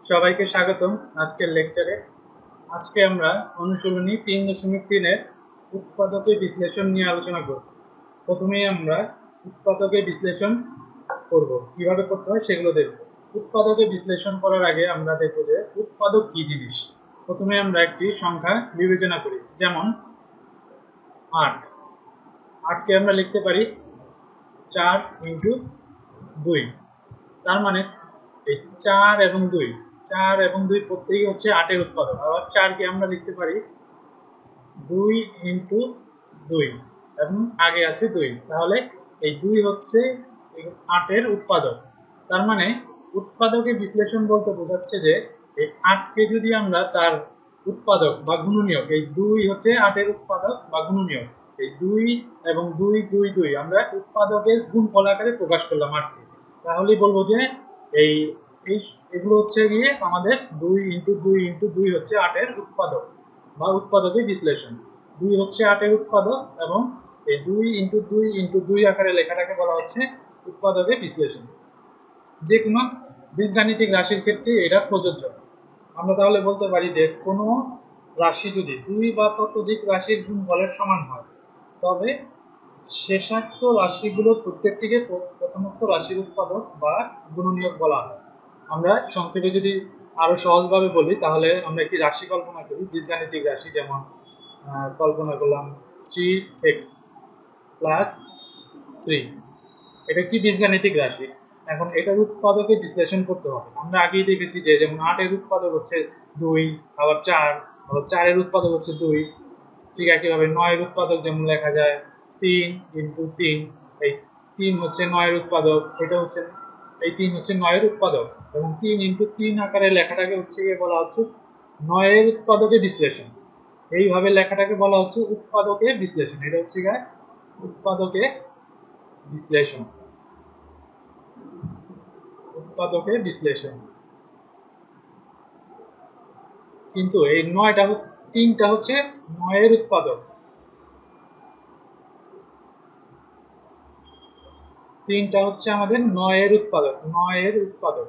সবাইকে স্বাগতম আজকের লেকচারে। আজকে আমরা অনুশীলনী 3.3 এর উৎপাদকের বিশ্লেষণ নিয়ে আলোচনা করব। প্রথমেই আমরা উৎপাদকের বিশ্লেষণ করব, কিভাবে করতে হয় সেগুলো দেখব। উৎপাদকের বিশ্লেষণ করার আগে আমরা দেখব যে উৎপাদক কি জিনিস। প্রথমে আমরা একটি সংখ্যা বিবেচনা করি, যেমন 8। 8কে আমরা লিখতে পারি 4 × 2। তার মানে এই 4 এবং 2 প্রত্যেকই হচ্ছে 8 এর উৎপাদক। আবার 4 কে আমরা লিখতে পারি 2 × 2 এবং আগে আছে 2, তাহলে এই 2 হচ্ছে 8 এর উৎপাদক। তার মানে উৎপাদকের বিশ্লেষণ বলতে বোঝাচ্ছে যে এই 8 কে যদি আমরা তার উৎপাদক বা গুণনীয়ক, এই 2 হচ্ছে 8 এর উৎপাদক বা গুণনীয়ক, এই 2 এবং 2 2 2 আমরা উৎপাদকের গুণফল আকারে প্রকাশ করলাম 8 কে, তাহলেই বলবো যে এই এগুলো হচ্ছে গিয়ে আমাদের 2 × 2 × 2 হচ্ছে 8 এর উৎপাদক বা উৎপাদকের বিশ্লেষণ। 2 হচ্ছে 8 এর উৎপাদক এবং এই 2 × 2 × 2 আকারে লেখাটাকে বলা হচ্ছে উৎপাদকের বিশ্লেষণ। যে কোনো বীজগাণিতিক রাশির ক্ষেত্রে এটা প্রযোজ্য। আমরা তাহলে বলতে পারি যে কোনো রাশি যদি 2 বা ততোধিক রাশির গুণফলের সমান হয়, তবে শেষাক্ত রাশিগুলোর প্রত্যেকটিকে প্রথমোক্ত রাশির উৎপাদক বা গুণনীয়ক বলা হয়। আমরা সংক্ষেপে যদি আরো সহজভাবে বলি, তাহলে আমরা একটি রাশি কল্পনা করি, বীজগাণিতিক রাশি। যেমন কল্পনা করলাম 3x + 3। এটা কি বীজগাণিতিক রাশি। এখন এটার উৎপাদকের বিশ্লেষণ করতে হবে। আমরা আগেই দেখেছি যে যেমন 8 এর উৎপাদক হচ্ছে 2, আবার 4, আবার 4 এর উৎপাদক হচ্ছে 2। ঠিক একইভাবে 9 এর উৎপাদক যেমন লেখা যায় 3 × 3। এই 3 হচ্ছে 9 এর উৎপাদক, এটা হচ্ছে এই 3 হচ্ছে 9 এর উৎপাদক, এবং 3 × 3 আকারে লেখাটাকে হচ্ছে বলা হচ্ছে 9 এর উৎপাদকের বিশ্লেষণ। এইভাবে লেখাটাকে বলা হচ্ছে উৎপাদকের বিশ্লেষণ। এটা হচ্ছে উৎপাদকের বিশ্লেষণ। উৎপাদকের বিশ্লেষণ। কিন্তু এই 3টা হচ্ছে 9 এর উৎপাদক। 3টা হচ্ছে আমাদের 9 এর উৎপাদক। 9 এর উৎপাদক,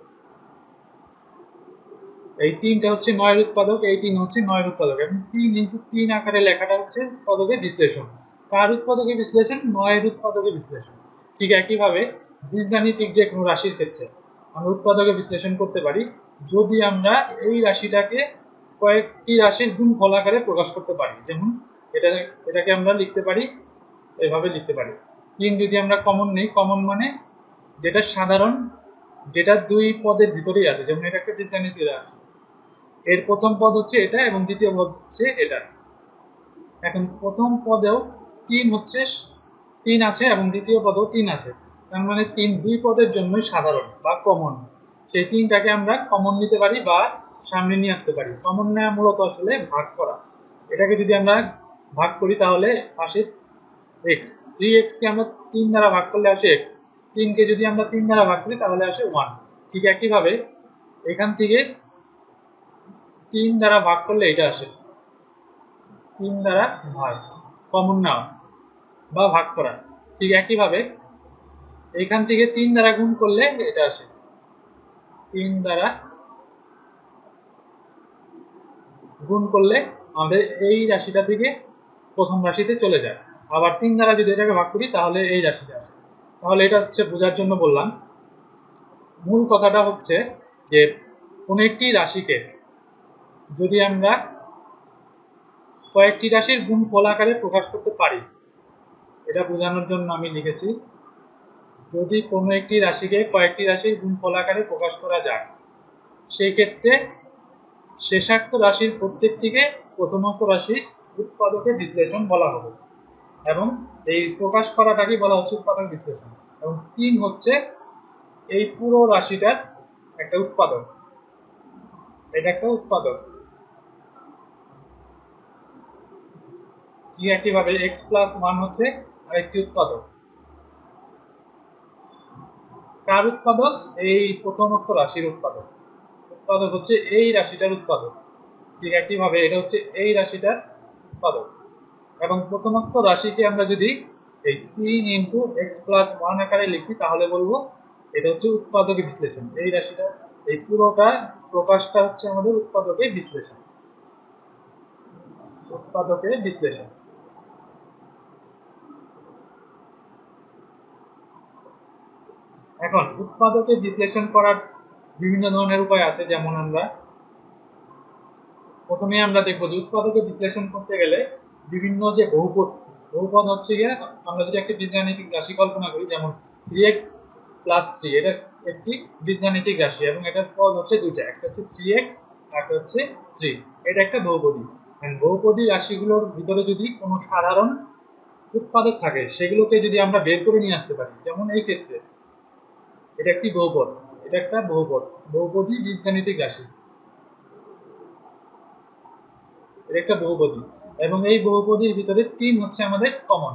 এই 3টা হচ্ছে 9 এর উৎপাদক, এই 3 হচ্ছে 9 এর উৎপাদক, এবং 3 × 3 আকারে লেখাটা হচ্ছে উৎপাদকের বিশ্লেষণ। কার উৎপাদকের বিশ্লেষণ? 9 এর উৎপাদকের বিশ্লেষণ। ঠিক একইভাবে বীজগাণিতিক যে কোনো রাশির ক্ষেত্রে আমরা উৎপাদকের বিশ্লেষণ করতে পারি যদি আমরা এই রাশিটাকে কয়েকটি রাশির গুণফল আকারে প্রকাশ করতে পারি। যেমন এটাকে আমরা লিখতে পারি, এভাবে লিখতে পারি। 3 যদি আমরা কমন নেই, কমন মানে যেটা সাধারণ, যেটা 2 পদের ভিতরেই আছে। যেমন এটা একটা বীজগাণিতিক রাশি, এর প্রথম পদ হচ্ছে এটা এবং দ্বিতীয় পদ হচ্ছে এটা। এখন প্রথম পদেও 3 হচ্ছে 3 আছে এবং দ্বিতীয় পদেও 3 আছে। তার মানে 3 2 পদের জন্যই সাধারণ বা কমন। সেই 3টাকে আমরা কমন নিতে পারি বা সামনে নিয়ে আসতে পারি। কমন নেওয়া মূলত আসলে ভাগ করা। এটাকে যদি আমরা ভাগ করি তাহলে আসে x। 3x কে আমরা 3 দ্বারা ভাগ করলে আসে x। 3 কে যদি আমরা 3 দ্বারা ভাগ করি তাহলে আসে 1। ঠিক একইভাবে এখান থেকে 3 দ্বারা ভাগ করলে এটা আসে। 3 দ্বারা ভাগ, কমন নেওয়া বা ভাগ করা। ঠিক একইভাবে এখান থেকে 3 দ্বারা গুণ করলে এটা আসে। 3 দ্বারা গুণ করলে আমাদের এই রাশিটা থেকে প্রথম রাশিতে চলে যায়। আবার 3 দ্বারা যদি এটাকে ভাগ করি তাহলে এই রাশিটা আসে। তাহলে এটা হচ্ছে বোঝার জন্য বললাম। মূল কথাটা হচ্ছে যে কোন একটি রাশিকে যদি আমরা কয়েকটি রাশির গুণফল আকারে প্রকাশ করতে পারি, এটা বোঝানোর জন্য আমি লিখেছি যদি কোনো একটি রাশিকে কয়েকটি রাশির গুণফল আকারে প্রকাশ করা যায়, সেই ক্ষেত্রে শেষাক্ত রাশির প্রত্যেকটিকে প্রথমোক্ত রাশির উৎপাদকের বিশ্লেষণ বলা হবে, এবং এই প্রকাশ করাটাকে বলা হচ্ছে উৎপাদক বিশ্লেষণ। এবং 3 হচ্ছে এই পুরো রাশিটার একটা উৎপাদক। এটা একটা উৎপাদক। ঠিক একইভাবে x + 1 হচ্ছে আরেকটি উৎপাদক। কার উৎপাদক? এই প্রথমোক্ত রাশির উৎপাদক। উৎপাদক হচ্ছে এই রাশিটার উৎপাদক। ঠিক একইভাবে এটা হচ্ছে এই রাশিটার উৎপাদক। এবং প্রথমোক্ত রাশিকে আমরা যদি এই 3 × x + 1 আকারে লিখি তাহলে বলবো এটা হচ্ছে উৎপাদকের বিশ্লেষণ। এই রাশিটা এই পুরোটা প্রকাশটা হচ্ছে আমাদের উৎপাদকের বিশ্লেষণ। উৎপাদকের বিশ্লেষণ। এখন উৎপাদকের বিশ্লেষণ করার বিভিন্ন ধরনের উপায় আছে, যেমন আমরা প্রথমে আমরা দেখবো যে উৎপাদকের বিশ্লেষণ করতে গেলে বিভিন্ন যে বহুপদ, বহুপদ হচ্ছে গিয়ে আমরা যদি একটা বীজগাণিতিক রাশি কল্পনা করি, যেমন 3x + 3, এটা একটি বীজগাণিতিক রাশি এবং এটার পদ হচ্ছে দুইটা, একটা হচ্ছে 3x আর একটা হচ্ছে 3। এটা একটা বহুপদী। বহুপদী রাশিগুলোর ভিতরে যদি কোনো সাধারণ উৎপাদক থাকে সেগুলোকে যদি আমরা বের করে নিয়ে আসতে পারি, যেমন এই ক্ষেত্রে এটা একটি বহুপদ, এটা একটা বহুপদ, বহুপদী বীজগাণিতিক রাশি, এটা একটা বহুপদী এবং এই বহুপদীর ভিতরে 3 হচ্ছে আমাদের কমন,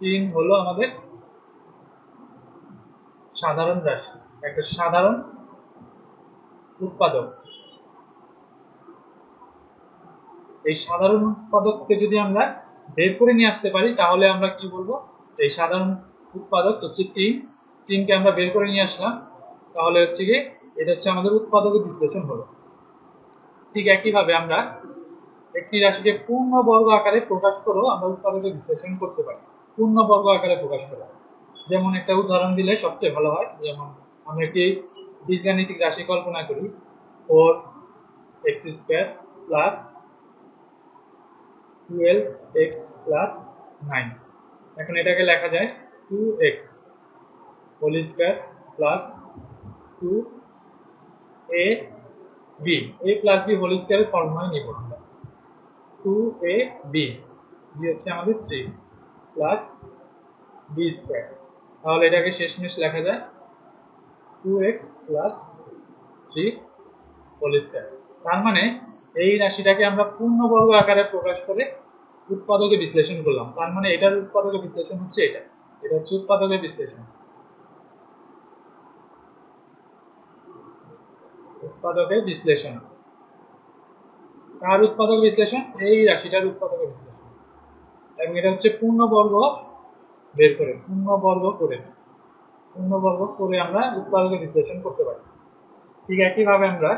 3 হলো আমাদের সাধারণ রাশি, একটা সাধারণ উৎপাদক। এই সাধারণ উৎপাদককে যদি আমরা বের করে নিয়ে আসতে পারি তাহলে আমরা কি বলবো, এই সাধারণ উৎপাদক হচ্ছে 3, 3কে আমরা বের করে নিয়ে আসলাম, তাহলে হচ্ছে কি এটা হচ্ছে আমাদের উৎপাদকের বিশ্লেষণ হলো। ঠিক একইভাবে আমরা একটি রাশিকে পূর্ণবর্গ আকারে প্রকাশ করেও আমরা উৎপাদকের বিশ্লেষণ করতে পারি, পূর্ণবর্গ আকারে প্রকাশ করা। যেমন একটা উদাহরণ দিলে সবচেয়ে ভালো হয়, যেমন আমরা একটি বীজগাণিতিক রাশি কল্পনা করি 4x² প্লাস 12x প্লাস 9। এখন এটাকে লেখা যায় 2x whole square plus 2ab, a plus b whole স্কয়ারের ফর্মুলায় নিব আমরা, 2ab, b হচ্ছে আমাদের 3 প্লাস b স্কয়ার। তাহলে এটাকে শেষমেশ লেখা যায় 2x প্লাস 3 হোল স্কয়ার। তার মানে এই রাশিটাকে আমরা পূর্ণবর্গ আকারে প্রকাশ করে উৎপাদকে বিশ্লেষণ করলাম। তার মানে এটার উৎপাদকে বিশ্লেষণ হচ্ছে এটা, এটা হচ্ছে উৎপাদকের বিশ্লেষণ। উৎপাদকের বিশ্লেষণ, কার উৎপাদক বিশ্লেষণ? এই রাশিটার উৎপাদকের বিশ্লেষণ। এবং এটা হচ্ছে পূর্ণবর্গ বের করে, পূর্ণবর্গ করে আমরা উৎপাদকের বিশ্লেষণ করতে পারি। ঠিক একইভাবে আমরা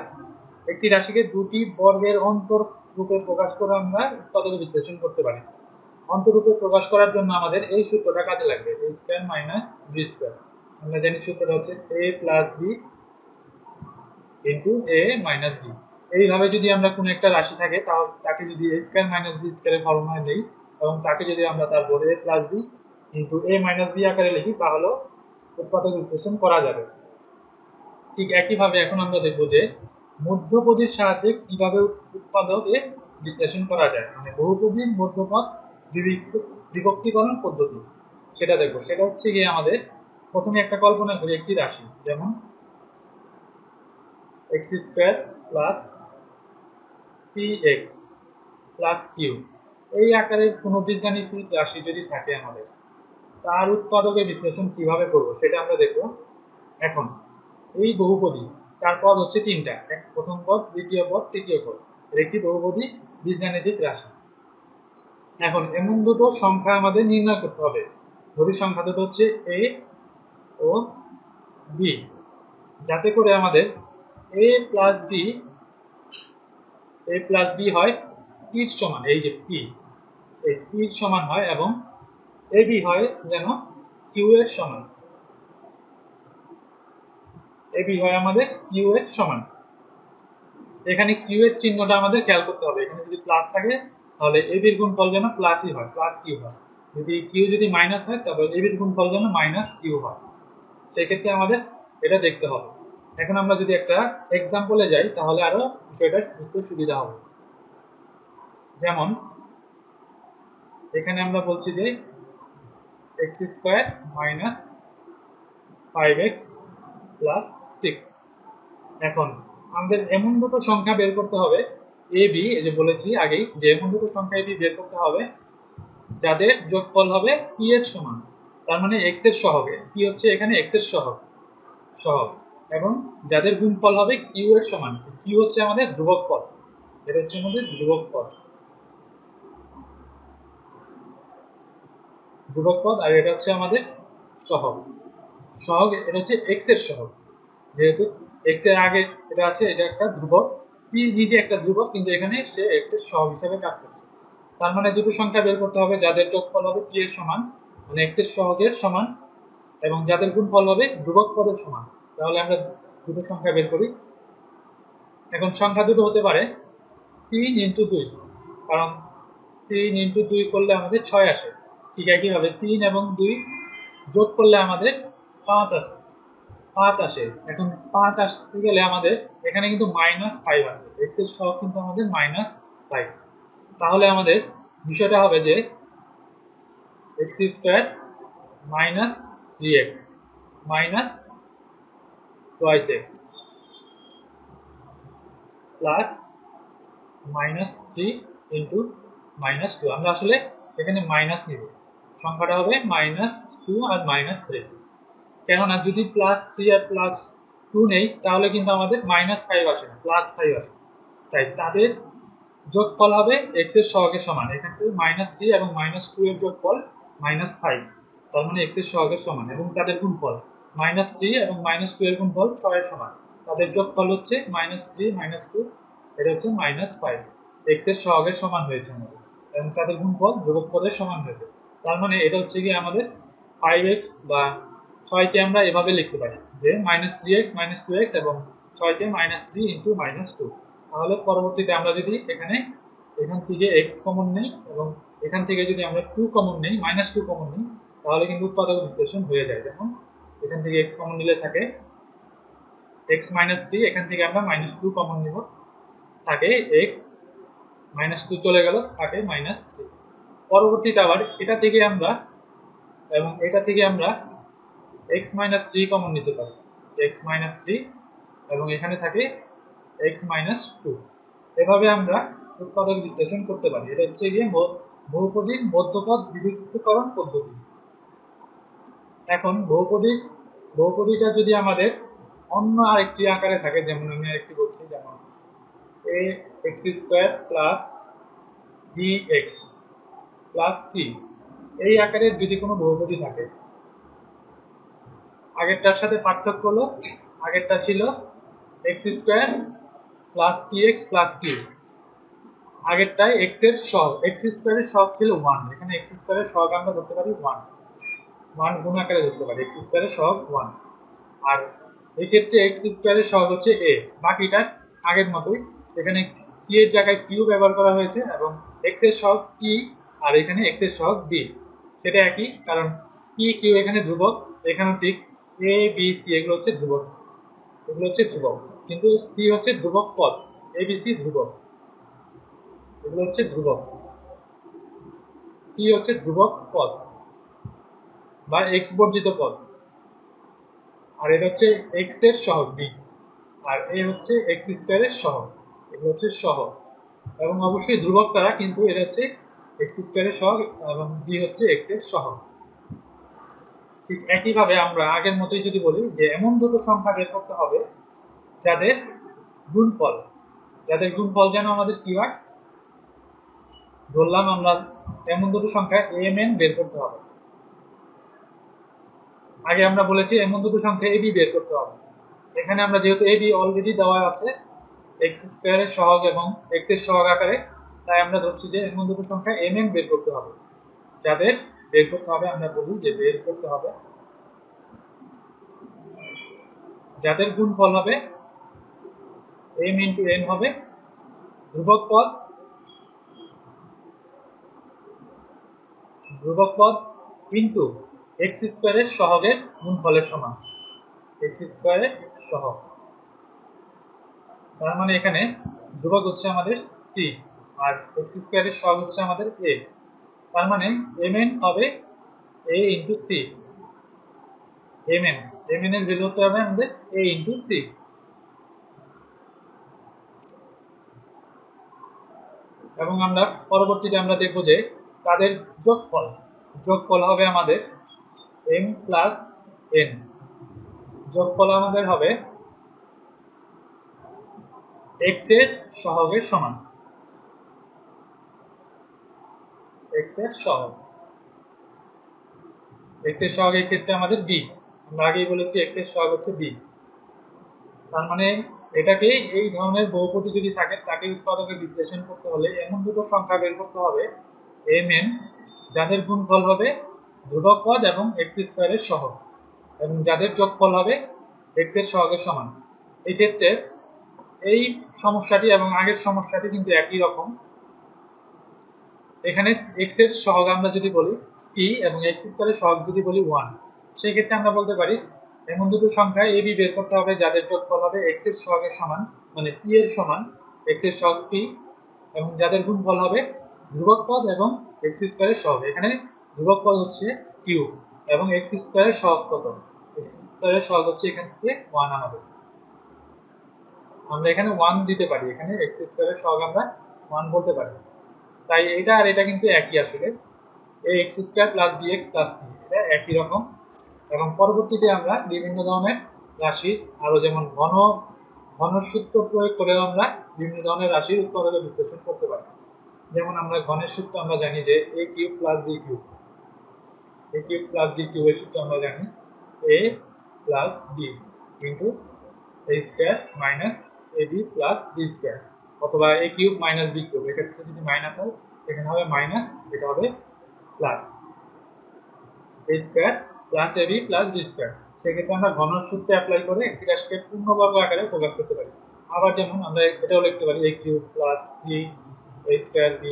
একটি রাশিকে দুটি বর্গের অন্তর রূপে প্রকাশ করে আমরা উৎপাদকের বিশ্লেষণ করতে পারি। অন্তরূপে প্রকাশ করার জন্য আমাদের এই সূত্রটা কাজে লাগবে, a square minus b square. আমরা জানি সূত্রটা হচ্ছে a plus b into a minus b। এইভাবে যদি আমরা কোনো একটা রাশি থাকে তাকে যদি a স্কয়ার মাইনাস b স্কয়ারের ফর্মুলায় নেই এবং তাকে যদি আমরা তারপর a plus b into a minus b আকারে লিখি, তাহলে উৎপাদক বিশ্লেষণ করা যাবে। ঠিক একইভাবে এখন আমরা দেখব যে মধ্যপদীর সাহায্যে কিভাবে উৎপাদকে বিশ্লেষণ করা যায়, মানে বহুপদীর মধ্যপদ বিভক্তিকরণ পদ্ধতি, সেটা দেখব। সেটা হচ্ছে গিয়ে আমাদের প্রথমে একটা কল্পনা করি একটি রাশি, যেমন x² plus px plus q, এই আকারের কোনো বীজগাণিতিক রাশি যদি থাকে আমাদের, তার উৎপাদকে বিশ্লেষণ কিভাবে করব সেটা আমরা দেখব। এখন এই বহুপদী, তার পদ হচ্ছে তিনটা, প্রথম পদ, দ্বিতীয় পদ, তৃতীয় পদ, এর একটি বহুপদী বীজগাণিতিক রাশি। এখন এমন দুটো সংখ্যা আমাদের নির্ণয় করতে হবে, ধরি সংখ্যা দুটো হচ্ছে a ও b, যাতে করে আমাদের a প্লাস b হয় p এর সমান, এই যে p, এই p এর সমান হয় এবং ab হয় যেন q এর সমান, ab হয় আমাদের q এর সমান। এখানে q এর চিহ্নটা আমাদের খেয়াল করতে হবে, এখানে যদি প্লাস থাকে তাহলে ab এর গুণফল যেন প্লাসই হয়, প্লাস q হয়, যদি q যদি মাইনাস হয় তবে ab এর গুণফল যেন মাইনাস q হয়, সেই ক্ষেত্রে আমাদের এটা দেখতে হবে। এখন আমরা যদি একটা এক্সাম্পলে যাই তাহলে আরো বিষয়টা বুঝতে সুবিধা হবে। যেমন এখানে আমরা বলছি যে x² মাইনাস 5x প্লাস 6। এখন আমাদের এমন দুটো সংখ্যা বের করতে হবে ab, এই যে বলেছি আগেই যে এমন দুটো সংখ্যা ab বের করতে হবে যাদের যোগফল হবে p এর সমান, তার মানে x এর সহগে, p হচ্ছে এখানে x এর সহগ, এবং যাদের গুণফল হবে q এর সমান, q হচ্ছে আমাদের ধ্রুবক পদ, এটা হচ্ছে আমাদের ধ্রুবক পদ, আর এটা হচ্ছে আমাদের সহগ, এটা হচ্ছে x এর সহগ, যেহেতু x এর আগে এটা আছে, এটা একটা ধ্রুবক, p নিজে একটা ধ্রুবক, কিন্তু এখানে সে x এর সহগ হিসেবে কাজ করছে। তার মানে দুটো সংখ্যা বের করতে হবে যাদের যোগফল হবে p এর সমান, মানে x এর সহগের সমান, এবং যাদের গুণফল হবে ধ্রুবক পদের সমান। তাহলে আমরা দুটো সংখ্যা বের করি। এখন সংখ্যা দুটো হতে পারে 3 ইন্টু 2, কারণ 3 ইন্টু 2 করলে আমাদের 6 আসে। ঠিক একইভাবে 3 এবং 2 যোগ করলে আমাদের 5 আসে, 5 আসে। এখন 5 আসতে গেলে আমাদের এখানে কিন্তু -5 আছে, x এর সহগ কিন্তু আমাদের -5। তাহলে আমাদের বিষয়টা হবে যে x square minus 3x minus twice x plus -3 into -2। আমরা আসলে এখানে মাইনাস নিব, সংখ্যাটা হবে -2 আর -3। কেননা যদি +3 আর +2 নেই তাহলে কিন্তু আমাদের -5 আসে না, +5 আসে। তাই তাদের যোগফল হবে x এর সহগের সমান। এখান থেকে -3 এবং -2 এর যোগফল -5, তার মানে x এর সহগের সমান। এবং তাদের গুণফল -3 এবং -2 এর গুণফল 6 এর সমান। তাদের যোগফল হচ্ছে -3 -2, এটা হচ্ছে -5। x এর সহগের সমান হয়েছে আমাদের, এবং তাদের গুণফল ধ্রুবক পদের সমান হয়েছে। তার মানে এটা হচ্ছে কি আমাদের 5x বা 6 কে আমরা এভাবে লিখতে পারি যে -3x -2x এবং 6 কে -3 ইন্টু -2। তাহলে পরবর্তীতে আমরা যদি এখান থেকে x কমন নেই এবং এখান থেকে যদি আমরা 2 কমন নেই, -2 কমন নেই, তাহলে কিন্তু উৎপাদক বিশ্লেষণ হয়ে যায়। যেমন এখান থেকে x কমন নিলে থাকে x -3, এখান থেকে আমরা -2 কমন নিব, থাকে x -2 চলে গেল, থাকে -3। পরবর্তীতে আবার এটা থেকে আমরা x -3 কমন নিতে পারি, x -3, এবং এখানে থাকে x -2। এভাবে আমরা উৎপাদক বিশ্লেষণ করতে পারি। এটা হচ্ছে গিয়ে বহুপদীর মধ্যপদ বিভক্তকরণ পদ্ধতি। এখন বহুপদীটা যদি আমাদের অন্য আরেকটি আকারে থাকে, যেমন আমি আরেকটি বলছি, যেমন ax² plus bx plus c, এই আকারের যদি কোনো বহুপদী থাকে, আগেরটার সাথে পার্থক্য হলো আগেরটা ছিল x² plus px plus q, আগেরটায় x এর সহগ, x² এর সহগ ছিল 1, এখানে x² এর সহগ আমরা ধরতে পারি 1 গুণ আকারে ধরতে পারি, x² এর সহগ 1। আর এই ক্ষেত্রে x² এর সহগ হচ্ছে a, বাকিটা আগের মতোই, এখানে c এর জায়গায় q ব্যবহার করা হয়েছে, এবং x এর সহগ p আর এখানে x এর সহগ b, সেটা একই, কারণ p q এখানে ধ্রুবক, এখানে ঠিক a b c এগুলো হচ্ছে ধ্রুবক, কিন্তু c হচ্ছে ধ্রুবক পদ, a b c ধ্রুবক, এগুলো হচ্ছে ধ্রুবক, c হচ্ছে ধ্রুবক পদ বা x বর্জিত পদ, আর এটা হচ্ছে x এর সহগ b, আর a হচ্ছে x² এর সহগ, এগুলো হচ্ছে সহগ, এবং অবশ্যই ধ্রুবক তারা, কিন্তু এটা হচ্ছে x² এর সহগ এবং b হচ্ছে x এর সহগ। ঠিক একইভাবে আমরা আগের মতোই যদি বলি যে এমন দুটো সংখ্যা বের করতে হবে যাদের গুণফল যেন আমাদের কি হয়, ধরলাম আমরা এমন দুটো সংখ্যা mn বের করতে হবে। আগে আমরা বলেছি এমন দুটো সংখ্যা ab বের করতে হবে। এখানে আমরা যেহেতু ab অলরেডি দেওয়া আছে x² এর সহগ এবং x এর সহগ আকারে, তাই আমরা ধরছি যে এমন দুটো সংখ্যা mn বের করতে হবে। যাদের বের করতে হবে, আমরা বলি যে বের করতে হবে যাদের গুণফল হবে m × n হবে ধ্রুবক পদ কিন্তু x² এর সহগের গুণফলের সমান, x² এর সহগ। তার মানে এখানে ধ্রুবক হচ্ছে আমাদের c আর x² এর সহগ হচ্ছে আমাদের a, তার মানে mn হবে a × c, mn এর ভ্যালু হতে হবে আমাদের a × c। এবং আমরা পরবর্তীতে আমরা দেখব যে তাদের যোগফল হবে আমাদের m প্লাস n, যোগফল আমাদের হবে x এর সহগের সমান, x এর সহগের ক্ষেত্রে আমাদের b, আমরা আগেই বলেছি x এর সহগ হচ্ছে b। তার মানে এটাকে এই ধরনের বহুপদী যদি থাকে তাকে উৎপাদকের বিশ্লেষণ করতে হলে এমন দুটো সংখ্যা বের করতে হবে mn যাদের গুণফল হবে ধ্রুবক পদ এবং এক্স স্কয়ারের সহগ এবং যাদের যোগফল হবে এক্স এর সহগের সমান। এই ক্ষেত্রে এই সমস্যাটি এবং আগের সমস্যাটি কিন্তু একই রকম। এখানে এক্স এর সহগ আমরা যদি বলি p এবং এক্স স্কয়ারের সহগ যদি বলি 1, সেই ক্ষেত্রে আমরা বলতে পারি এমন দুটো সংখ্যা ab বের করতে হবে যাদের যোগফল হবে x এর সহগের সমান, মানে p এর সমান x এর সহগ p, এবং যাদের গুণফল হবে ধ্রুবক পদ এবং x স্কয়ারের সহগ। এখানে ধ্রুবক পদ হচ্ছে কিউব এবং x স্কয়ারের সহগ কত? x স্কয়ারের সহগ হচ্ছে এখান থেকে 1 আমাদের। আমরা এখানে 1 দিতে পারি, এখানে x স্কয়ারের সহগ আমরা 1 বলতে পারি। তাই এটা আর এটা কিন্তু একই আসলে, এই x square plus bx plus c এটা একই রকম। এবং পরবর্তীতে আমরা বিভিন্ন ধরনের রাশি আরো যেমন ঘনর সূত্র প্রয়োগ করে আমরা বিভিন্ন ধরনের রাশির উৎপাদকের বিশ্লেষণ করতে পারি। যেমন আমরা ঘনের সূত্র আমরা জানি যে a cube plus b cube, a cube plus b কিউবের সূত্র আমরা জানি a plus b into a square minus ab plus b square, অথবা a cube minus b cube, এক্ষেত্রে যদি মাইনাস হয় এখানে হবে মাইনাস, এটা হবে plus a square plus ab plus b square. সেক্ষেত্রে আমরা ঘনর সূত্র অ্যাপ্লাই করে একটি রাশিকে পূর্ণবর্গ আকারে প্রকাশ করতে পারি। আবার যেমন আমরা এটাও লিখতে পারি a cube plus 3 a square b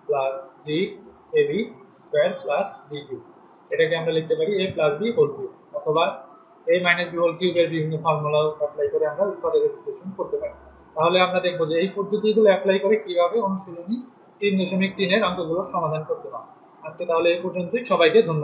plus 3 ab square plus b cube, এটাকে আমরা লিখতে পারি a plus b whole cube, অথবা a মাইনাস b হোল কিউবের বিভিন্ন ফর্মুলা অ্যাপ্লাই করে আমরা উৎপাদকের বিশ্লেষণ করতে পারি। তাহলে আমরা দেখব যে এই পদ্ধতিগুলো অ্যাপ্লাই করে কিভাবে অনুশীলনী 3.3 এর অঙ্কগুলোর সমাধান করতে হয়। আজকে তাহলে এই পর্যন্তই, সবাইকে ধন্যবাদ।